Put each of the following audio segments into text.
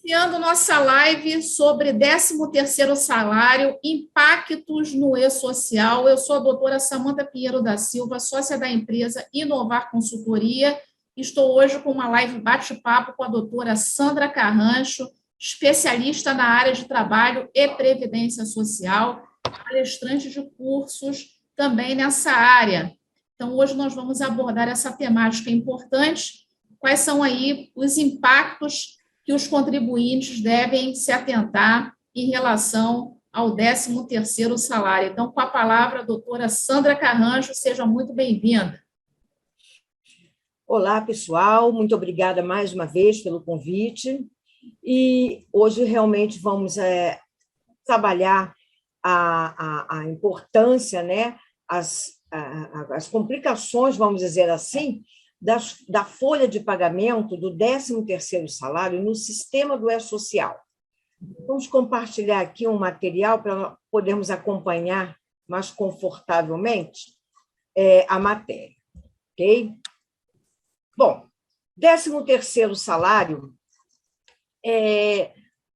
Iniciando nossa live sobre 13º salário, impactos no e-social. Eu sou a doutora Samanta Pinheiro da Silva, sócia da empresa Inovar Consultoria. Estou hoje com uma live bate-papo com a doutora Sandra Carrancho, especialista na área de trabalho e previdência social, palestrante de cursos também nessa área. Então, hoje nós vamos abordar essa temática importante. Quais são aí os impactos que os contribuintes devem se atentar em relação ao 13º salário. Então, com a palavra, a doutora Sandra Carrancho, seja muito bem-vinda. Olá, pessoal, muito obrigada mais uma vez pelo convite. E hoje realmente vamos trabalhar a importância, né, as complicações, vamos dizer assim, da folha de pagamento do 13º salário no sistema do e-social. Vamos compartilhar aqui um material para podermos acompanhar mais confortavelmente a matéria, ok? Bom, 13º salário,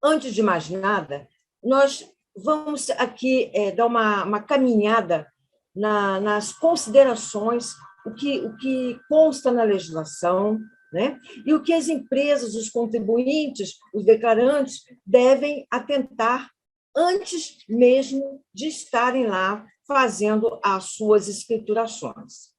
antes de mais nada, nós vamos aqui dar uma caminhada nas considerações, o que consta na legislação, né? E o que as empresas, os contribuintes, os declarantes devem atentar antes mesmo de estarem lá fazendo as suas escriturações.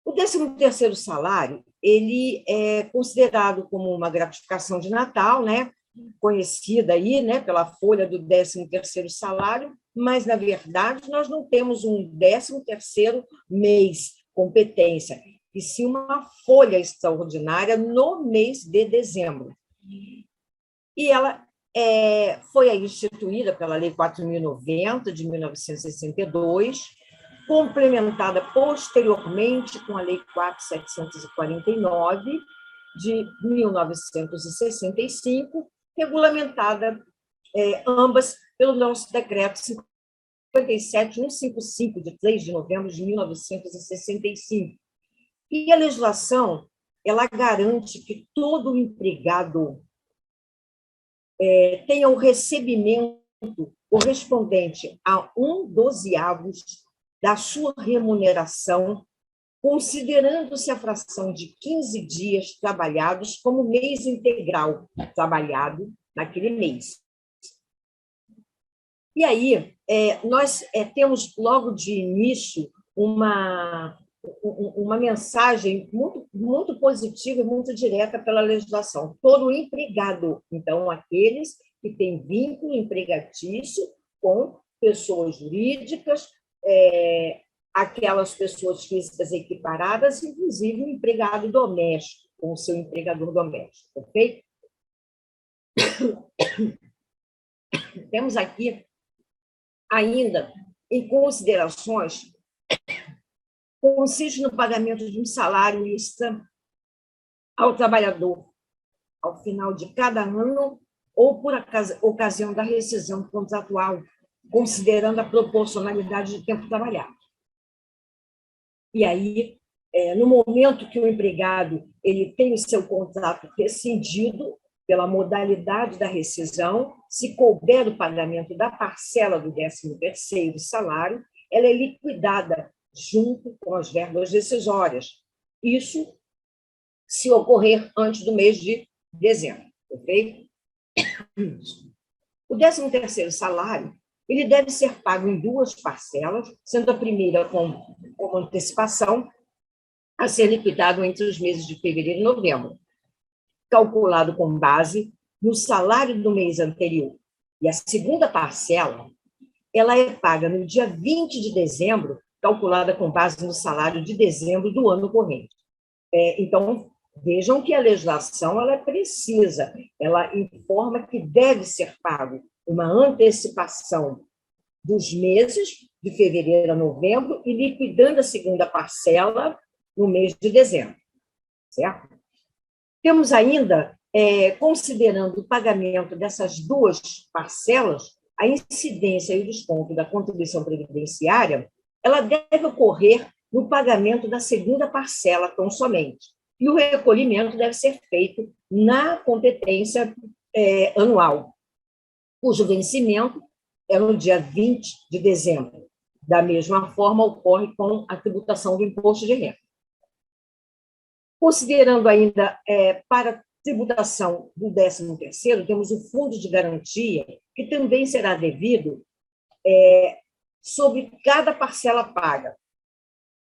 O 13º salário, ele é considerado como uma gratificação de Natal, né? Conhecida aí, né, pela folha do 13º salário, mas, na verdade, nós não temos um 13º mês competência, e sim uma folha extraordinária no mês de dezembro. E ela foi aí instituída pela Lei 4.090, de 1962, complementada posteriormente com a Lei 4.749, de 1965, regulamentada ambas pelo nosso decreto 57.155, de 3 de novembro de 1965. E a legislação, ela garante que todo empregado tenha o recebimento correspondente a 1/12 da sua remuneração, considerando-se a fração de 15 dias trabalhados como mês integral trabalhado naquele mês. E aí, nós temos logo de início uma mensagem muito, muito positiva e muito direta pela legislação. Todo empregado, então, aqueles que têm vínculo empregatício com pessoas jurídicas, aquelas pessoas físicas equiparadas, inclusive o empregado doméstico, com o seu empregador doméstico, ok? Temos aqui ainda, em considerações, consiste no pagamento de um salário extra ao trabalhador, ao final de cada ano ou por ocasião da rescisão contratual, considerando a proporcionalidade de tempo trabalhado. E aí, no momento que o empregado ele tem o seu contrato rescindido pela modalidade da rescisão, se couber o pagamento da parcela do 13º salário, ela é liquidada junto com as verbas rescisórias. Isso se ocorrer antes do mês de dezembro, ok? O 13º salário, ele deve ser pago em 2 parcelas, sendo a primeira com antecipação, a ser liquidado entre os meses de fevereiro e novembro, calculado com base no salário do mês anterior. E a segunda parcela, ela é paga no dia 20 de dezembro, calculada com base no salário de dezembro do ano corrente. Então, vejam que a legislação ela é precisa, ela informa que deve ser pago uma antecipação dos meses de fevereiro a novembro e liquidando a segunda parcela no mês de dezembro, certo? Temos ainda, considerando o pagamento dessas 2 parcelas, a incidência e o desconto da contribuição previdenciária, ela deve ocorrer no pagamento da segunda parcela tão somente. E o recolhimento deve ser feito na competência anual, cujo vencimento é no dia 20 de dezembro. Da mesma forma, ocorre com a tributação do imposto de renda. Considerando ainda para tributação do 13º, temos o fundo de garantia, que também será devido sobre cada parcela paga,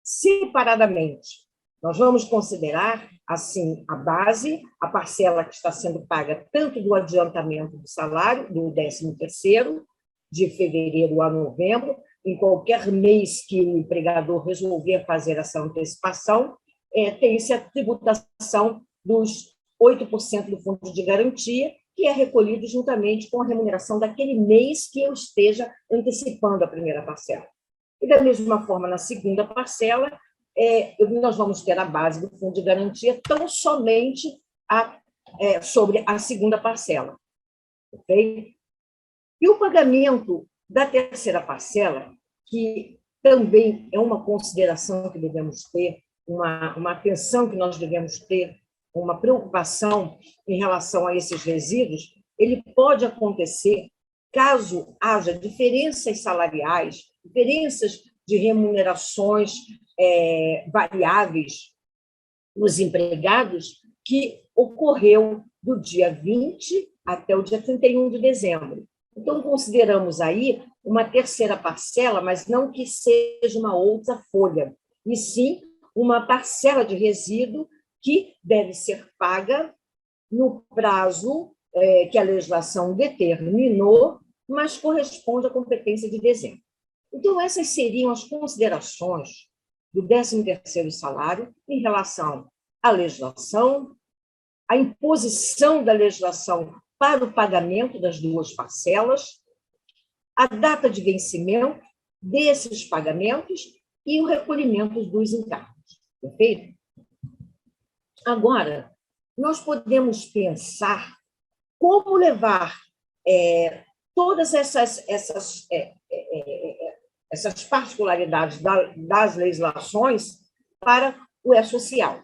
separadamente. Nós vamos considerar, assim, a base, a parcela que está sendo paga tanto do adiantamento do salário, do 13º, de fevereiro a novembro, em qualquer mês que o empregador resolver fazer essa antecipação, tem-se a tributação dos 8% do fundo de garantia, que é recolhido juntamente com a remuneração daquele mês que eu esteja antecipando a primeira parcela. E, da mesma forma, na segunda parcela, nós vamos ter a base do fundo de garantia tão somente sobre a segunda parcela. Ok? E o pagamento da terceira parcela, que também é uma consideração que devemos ter, uma atenção que nós devemos ter, uma preocupação em relação a esses resíduos, ele pode acontecer caso haja diferenças salariais, diferenças de remunerações variáveis nos empregados, que ocorreu do dia 20 até o dia 31 de dezembro. Então, consideramos aí uma terceira parcela, mas não que seja uma outra folha, e sim uma parcela de resíduo que deve ser paga no prazo que a legislação determinou, mas corresponde à competência de dezembro. Então, essas seriam as considerações do 13º salário em relação à legislação, à imposição da legislação para o pagamento das duas parcelas, a data de vencimento desses pagamentos e o recolhimento dos encargos. Perfeito? Agora, nós podemos pensar como levar todas essas particularidades das legislações para o E-Social.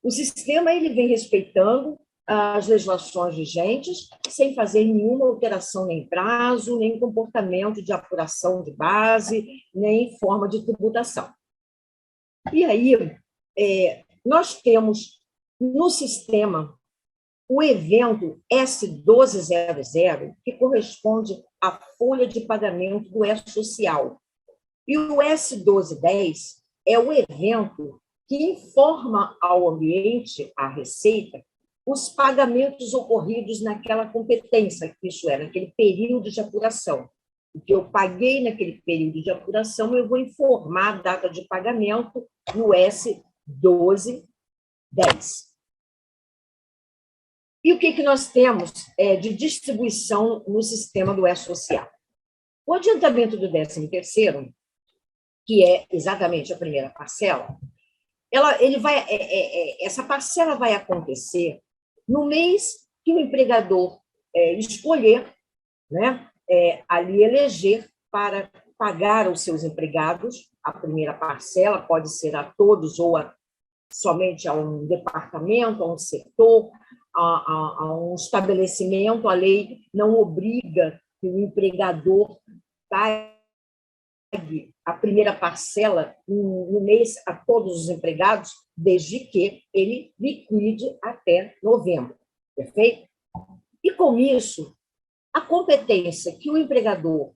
O sistema ele vem respeitando as legislações vigentes, sem fazer nenhuma alteração nem prazo, nem comportamento de apuração de base, nem forma de tributação. E aí, nós temos no sistema o evento S1200, que corresponde à folha de pagamento do E-Social. E o S1210 é o evento que informa ao ambiente, à Receita, os pagamentos ocorridos naquela competência, isso é, naquele período de apuração. O que eu paguei naquele período de apuração, eu vou informar a data de pagamento no S1210. E o que nós temos de distribuição no sistema do E-Social? O adiantamento do 13º, que é exatamente a primeira parcela, essa parcela vai acontecer no mês que o empregador escolher, né, ali eleger para pagar aos seus empregados a primeira parcela, pode ser a todos ou somente a um departamento, a um setor, a um estabelecimento. A lei não obriga que o empregador pague a primeira parcela no mês a todos os empregados, desde que ele liquide até novembro, perfeito? E, com isso, a competência que o empregador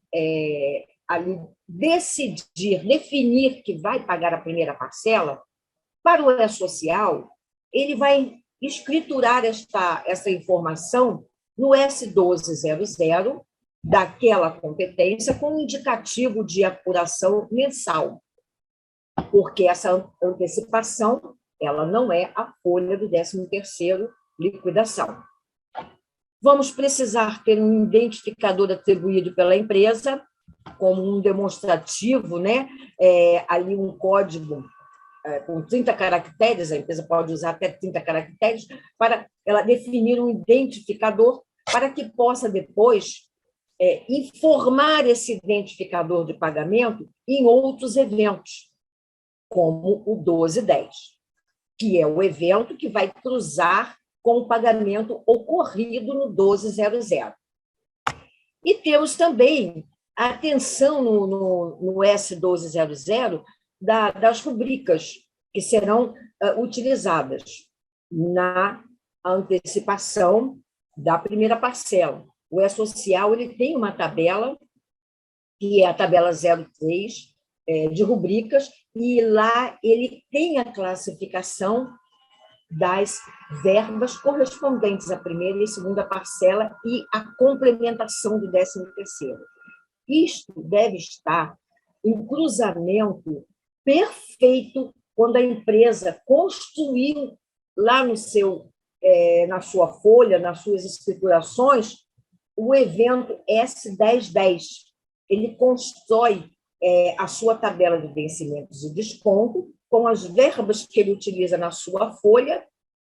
ali definir que vai pagar a primeira parcela, para o E-Social, ele vai escriturar essa informação no S1200, daquela competência, com um indicativo de apuração mensal, porque essa antecipação ela não é a folha do 13º liquidação. Vamos precisar ter um identificador atribuído pela empresa, como um demonstrativo, né? Ali um código com 30 caracteres, a empresa pode usar até 30 caracteres, para ela definir um identificador para que possa depois informar esse identificador de pagamento em outros eventos, como o 1210, que é o evento que vai cruzar com o pagamento ocorrido no 1200. E temos também a atenção no S1200 das rubricas que serão utilizadas na antecipação da primeira parcela. O E-Social ele tem uma tabela, que é a tabela 03, de rubricas, e lá ele tem a classificação das verbas correspondentes à primeira e segunda parcela e a complementação do 13º. Isto deve estar em cruzamento perfeito quando a empresa construiu lá na sua folha, nas suas escriturações, o evento S1010. Ele constrói a sua tabela de vencimentos e desconto com as verbas que ele utiliza na sua folha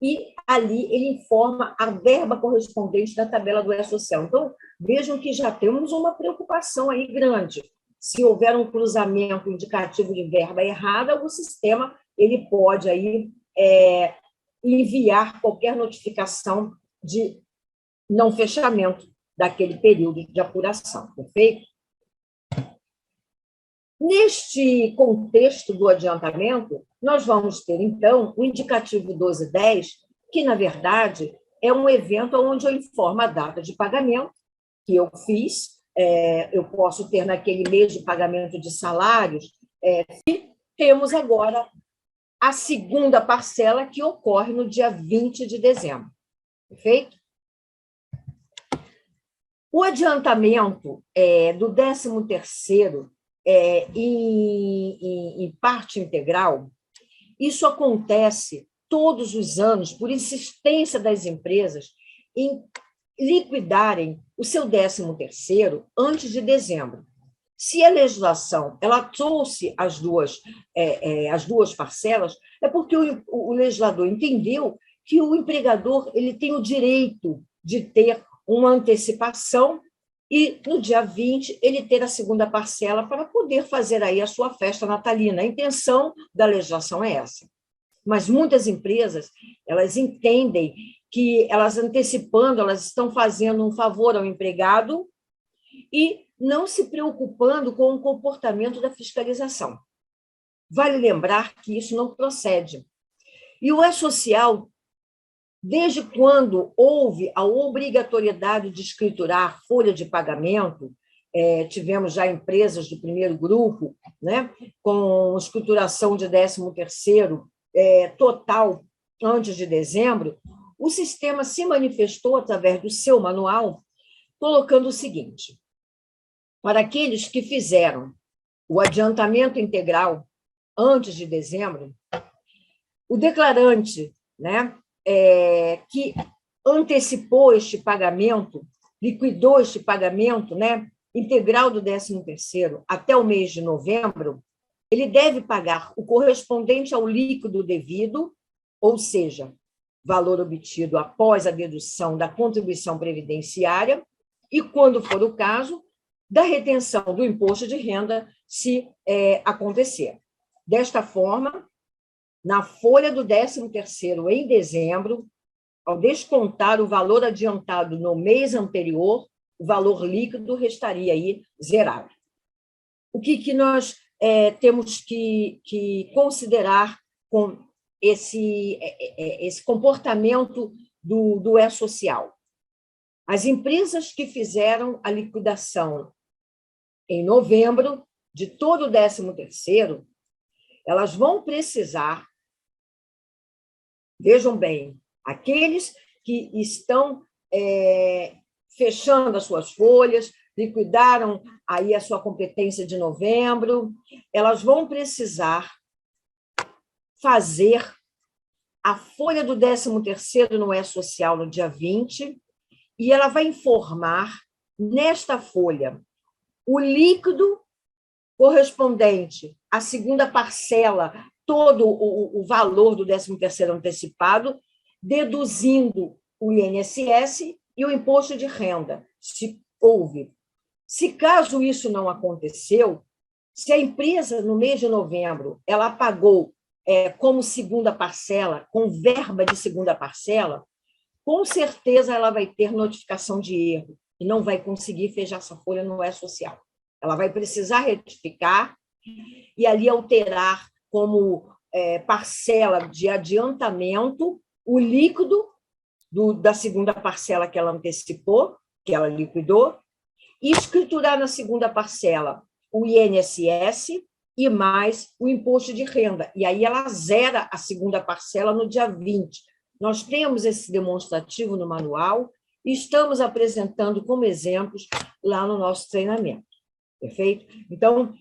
e ali ele informa a verba correspondente da tabela do E-Social. Então, vejam que já temos uma preocupação aí grande. Se houver um cruzamento indicativo de verba errada, o sistema ele pode aí, enviar qualquer notificação de não fechamento daquele período de apuração, perfeito? Neste contexto do adiantamento, nós vamos ter, então, o indicativo 1210, que, na verdade, é um evento onde eu informo a data de pagamento que eu fiz, eu posso ter naquele mês de pagamento de salários, e temos agora a segunda parcela, que ocorre no dia 20 de dezembro, perfeito? O adiantamento do 13º, em parte integral, isso acontece todos os anos, por insistência das empresas, em liquidarem o seu 13º antes de dezembro. Se a legislação ela trouxe as duas parcelas, é porque o legislador entendeu que o empregador ele tem o direito de ter uma antecipação e, no dia 20, ele ter a segunda parcela para poder fazer aí a sua festa natalina. A intenção da legislação é essa. Mas muitas empresas, elas entendem que elas antecipando, elas estão fazendo um favor ao empregado e não se preocupando com o comportamento da fiscalização. Vale lembrar que isso não procede. E o E-Social, desde quando houve a obrigatoriedade de escriturar a folha de pagamento, tivemos já empresas do primeiro grupo, né, com escrituração de 13º total antes de dezembro, o sistema se manifestou através do seu manual, colocando o seguinte: para aqueles que fizeram o adiantamento integral antes de dezembro, o declarante, né, que antecipou este pagamento, liquidou este pagamento, né, integral do 13º até o mês de novembro, ele deve pagar o correspondente ao líquido devido, ou seja, valor obtido após a dedução da contribuição previdenciária e, quando for o caso, da retenção do imposto de renda, se acontecer. Desta forma, na folha do 13º em dezembro, ao descontar o valor adiantado no mês anterior, o valor líquido restaria aí zerado. O que nós temos que considerar com esse comportamento do E-Social? As empresas que fizeram a liquidação em novembro de todo o 13º, elas vão precisar, vejam bem, aqueles que estão fechando as suas folhas, liquidaram aí a sua competência de novembro, elas vão precisar fazer a folha do 13º no E-Social no dia 20, e ela vai informar nesta folha o líquido correspondente à segunda parcela, todo o valor do 13º antecipado, deduzindo o INSS e o imposto de renda, se houve. Se caso isso não aconteceu, se a empresa, no mês de novembro, ela pagou como segunda parcela, com verba de segunda parcela, com certeza ela vai ter notificação de erro e não vai conseguir fechar essa folha no E-Social. Ela vai precisar retificar e ali alterar como parcela de adiantamento o líquido da segunda parcela que ela antecipou, que ela liquidou, e escriturar na segunda parcela o INSS e mais o imposto de renda. E aí ela zera a segunda parcela no dia 20. Nós temos esse demonstrativo no manual e estamos apresentando como exemplos lá no nosso treinamento. Perfeito? Então,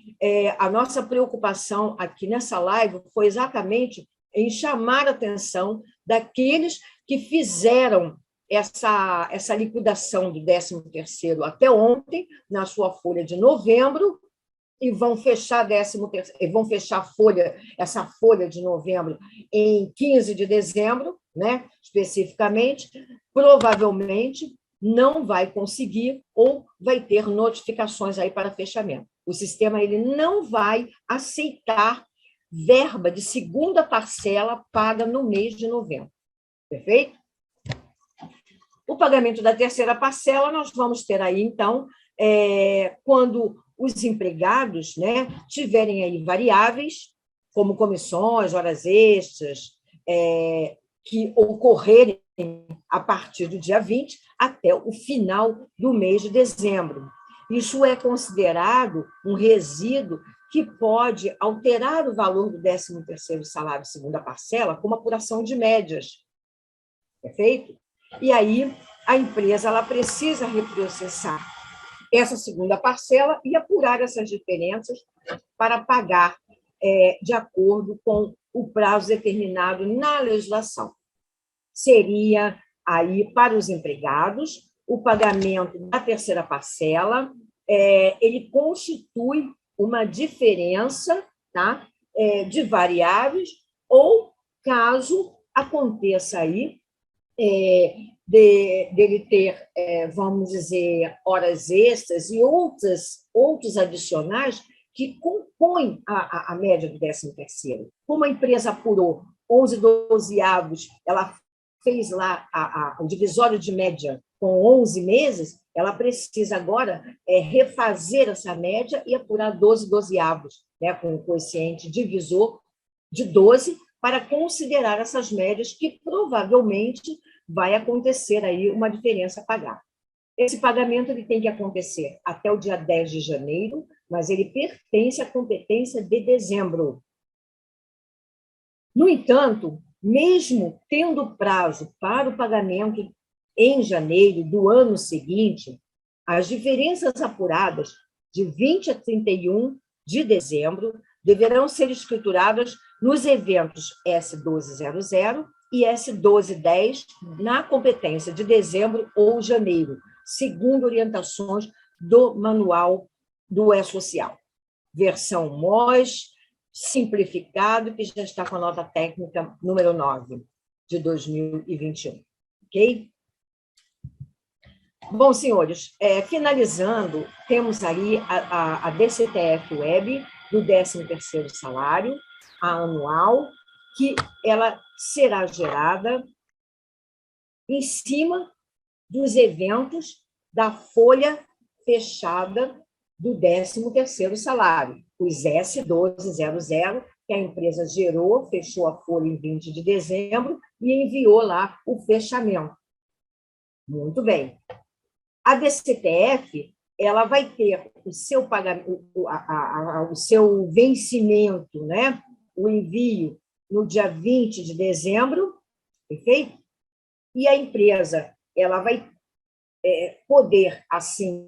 a nossa preocupação aqui nessa live foi exatamente em chamar a atenção daqueles que fizeram essa liquidação do 13º até ontem, na sua folha de novembro, e vão fechar essa folha de novembro em 15 de dezembro, né, especificamente, provavelmente não vai conseguir ou vai ter notificações aí para fechamento. O sistema ele não vai aceitar verba de segunda parcela paga no mês de novembro. Perfeito? O pagamento da terceira parcela, nós vamos ter aí, então, quando os empregados, né, tiverem aí variáveis, como comissões, horas extras, que ocorrerem a partir do dia 20 até o final do mês de dezembro. Isso é considerado um resíduo que pode alterar o valor do 13º salário segunda parcela como apuração de médias. Perfeito? E aí a empresa ela precisa reprocessar essa segunda parcela e apurar essas diferenças para pagar de acordo com o prazo determinado na legislação. Seria aí para os empregados o pagamento da terceira parcela, ele constitui uma diferença, tá, de variáveis, ou caso aconteça aí dele ter, vamos dizer, horas extras e outros adicionais que compõem a média do 13º. Como a empresa apurou 11 dozeavos, ela fez lá o divisório de média com 11 meses, ela precisa agora refazer essa média e apurar 12 dozeavos, né, com o quociente divisor de 12, para considerar essas médias que provavelmente vai acontecer aí uma diferença a pagar. Esse pagamento ele tem que acontecer até o dia 10 de janeiro, mas ele pertence à competência de dezembro. No entanto, mesmo tendo prazo para o pagamento em janeiro do ano seguinte, as diferenças apuradas de 20 a 31 de dezembro deverão ser escrituradas nos eventos S1200 e S1210 na competência de dezembro ou janeiro, segundo orientações do manual do E-Social. Versão MOS, simplificado, que já está com a nota técnica número 9, de 2021. Ok? Bom, senhores, finalizando, temos aí a DCTF Web do 13º salário, a anual, que ela será gerada em cima dos eventos da folha fechada do 13º salário, os S1200, que a empresa gerou, fechou a folha em 20 de dezembro e enviou lá o fechamento. Muito bem. A DCTF, ela vai ter o seu pagamento, o seu vencimento, né? O envio no dia 20 de dezembro, perfeito? E a empresa ela vai poder, assim,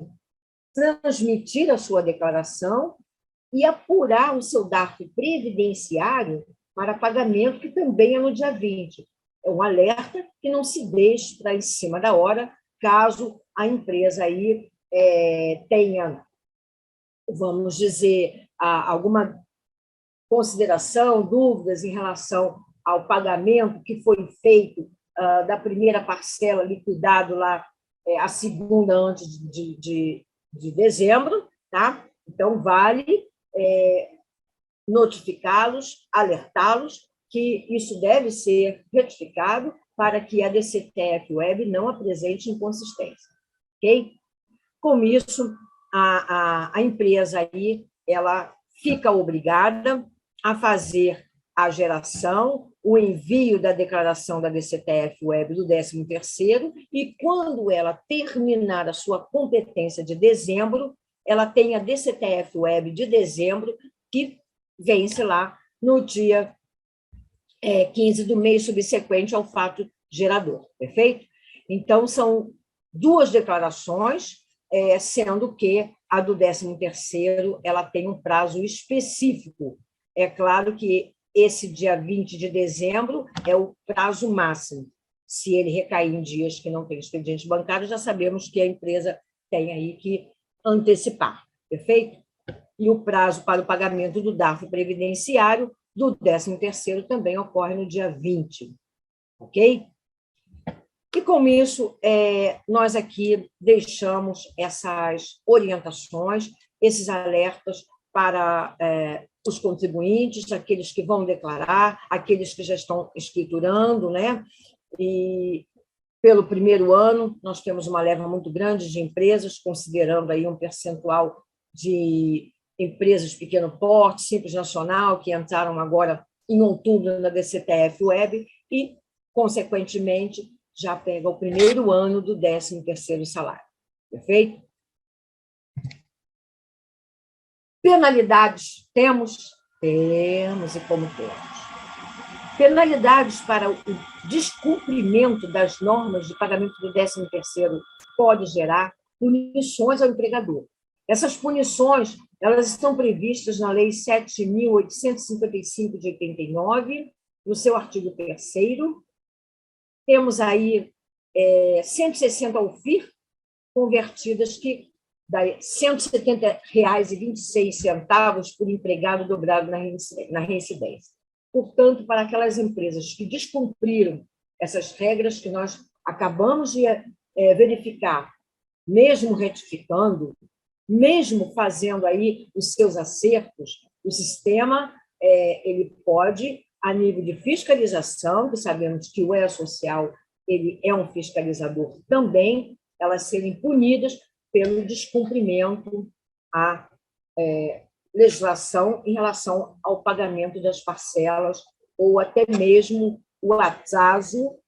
transmitir a sua declaração e apurar o seu DARF previdenciário para pagamento, que também é no dia 20. É um alerta que não se deixe para em cima da hora, caso a empresa aí tenha, vamos dizer, alguma consideração, dúvidas em relação ao pagamento que foi feito da primeira parcela, liquidado lá a segunda antes de dezembro, tá? Então, vale notificá-los, alertá-los que isso deve ser retificado para que a DCTF-Web não apresente inconsistência. Ok? Com isso, a empresa aí, ela fica obrigada a fazer a geração, o envio da declaração da DCTF-Web do 13º, e quando ela terminar a sua competência de dezembro, ela tem a DCTF-Web de dezembro, que vence lá no dia 15 do mês subsequente ao fato gerador, perfeito? Então, são duas declarações, sendo que a do 13º ela tem um prazo específico. É claro que esse dia 20 de dezembro é o prazo máximo. Se ele recair em dias que não tem expediente bancário, já sabemos que a empresa tem aí que antecipar, perfeito? E o prazo para o pagamento do DARF previdenciário do 13º também ocorre no dia 20, ok? E, com isso, nós aqui deixamos essas orientações, esses alertas para os contribuintes, aqueles que vão declarar, aqueles que já estão escriturando, né? E, pelo primeiro ano, nós temos uma leva muito grande de empresas, considerando aí um percentual de empresas de pequeno porte, Simples Nacional, que entraram agora em outubro na DCTF-Web e, consequentemente, já pega o primeiro ano do 13º salário. Perfeito? Penalidades temos? Temos, e como temos. Penalidades para o descumprimento das normas de pagamento do 13º pode gerar punições ao empregador. Essas punições, elas estão previstas na Lei 7.855 de 89, no seu artigo 3º. Temos aí 160 UFIR convertidas, que dá R$ 170,26 por empregado dobrado na reincidência. Portanto, para aquelas empresas que descumpriram essas regras que nós acabamos de verificar, mesmo retificando, mesmo fazendo aí os seus acertos, o sistema ele pode, a nível de fiscalização, que sabemos que o E-Social ele é um fiscalizador também, elas serem punidas pelo descumprimento à legislação em relação ao pagamento das parcelas, ou até mesmo o atraso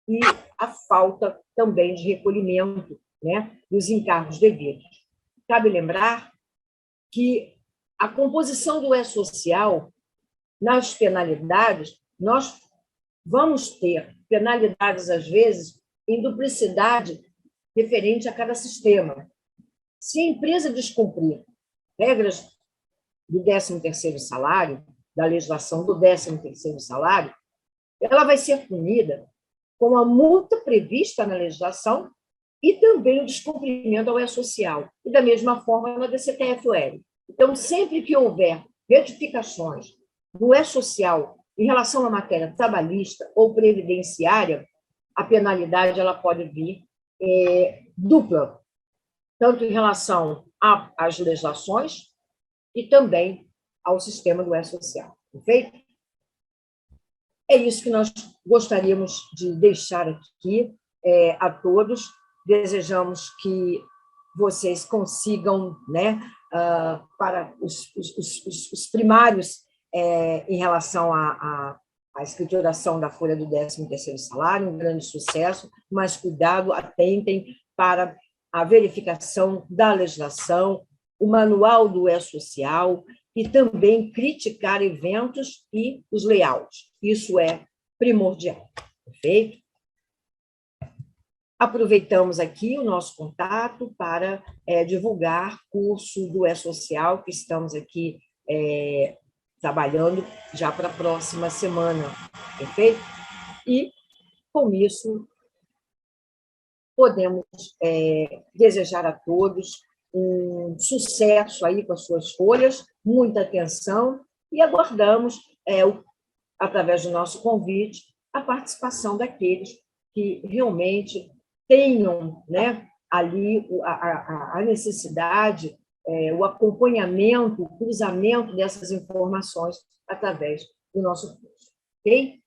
e a falta também de recolhimento, né, dos encargos devidos. Cabe lembrar que a composição do E-Social, nas penalidades, nós vamos ter penalidades, às vezes, em duplicidade referente a cada sistema. Se a empresa descumprir regras do 13º salário, da legislação do 13º salário, ela vai ser punida com a multa prevista na legislação e também o descumprimento ao E-Social, e da mesma forma na DCTF-Web. Então, sempre que houver retificações no E-Social em relação à matéria trabalhista ou previdenciária, a penalidade ela pode vir dupla, tanto em relação às legislações e também ao sistema do E-Social. Perfeito? É isso que nós gostaríamos de deixar aqui a todos. Desejamos que vocês consigam, né, para os primários, em relação à escrituração da folha do 13º salário, um grande sucesso, mas cuidado, atentem para a verificação da legislação, o manual do E-Social e também criticar eventos e os layouts. Isso é primordial, perfeito? Aproveitamos aqui o nosso contato para divulgar curso do E-Social, que estamos aqui trabalhando já para a próxima semana, perfeito? E, com isso, podemos desejar a todos um sucesso aí com as suas folhas, muita atenção, e aguardamos, através do nosso convite, a participação daqueles que realmente tenham, né, ali a necessidade, o acompanhamento, o cruzamento dessas informações através do nosso curso. Ok?